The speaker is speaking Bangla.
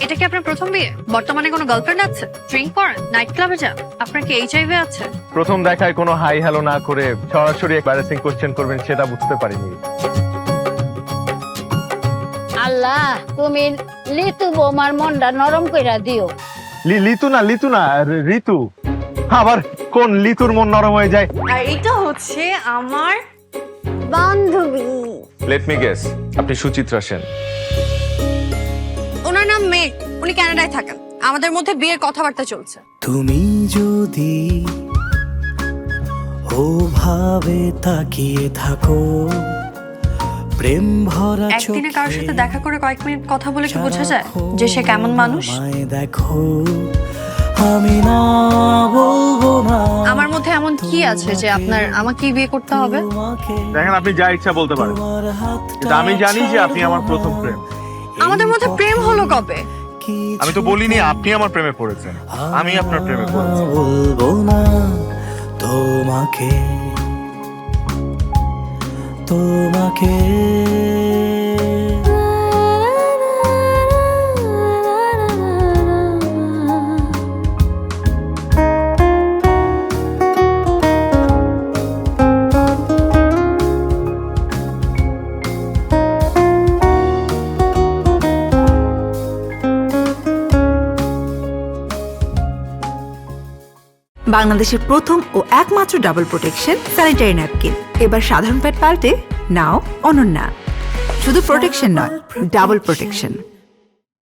এটা কি আপনার প্রথম বিয়ে? বর্তমানে কোনো গার্লফ্রেন্ড আছে? ড্রিঙ্ক করেন? নাইট ক্লাবে যান? আপনার কি এইচআইভি আছে? প্রথম দেখায় কোনো হাই হ্যালো না করে সরাসরি এম্বারেসিং কোশ্চেন করবেন সেটা বুঝতে পারিনি। আল্লাহ, তুমি লিতু বৌমার মনটা নরম কইরা দিও। লিতু না ঋতু। আবার কোন লিতুর মন নরম হয়ে যায়? আর এটা হচ্ছে আমার বান্ধবী। লেট মি গেস, আপনি সুচিত্রা সেন। ওনার নাম মেঘ, উনি কানাডায় থাকেন। আমাদের মধ্যে বিয়ের কথাবার্তা চলছে। তুমি যদি ওভাবে তাকিয়ে থাকো প্রেম ভরা একদিনে কারোর সাথে দেখা করে কয়েক মিনিট কথা বলে কি বোঝা যায় যে সে কেমন মানুষ? দেখো আমি না বলবো না আমার মধ্যে এমন কি আছে যে আপনার আমাকে বিয়ে করতে হবে? দেখেন, আপনি যা ইচ্ছা বলতে পারেন, কিন্তু আমি জানি যে আপনি আমার প্রথম প্রেম। আমাদের মধ্যে প্রেম হলো কবে? আমি তো বলিনি আপনি আমার প্রেমে পড়েছেন, আমি আপনার প্রেমে পড়েছি। বলবো না তোমাকে তোমাকে বাংলাদেশের প্রথম ও একমাত্র ডাবল প্রোটেকশন স্যানিটারি ন্যাপকিন এবার সাধারণ প্যাড পাল্টে নাও অনন্যা। শুধু প্রোটেকশন নয়, ডাবল প্রোটেকশন।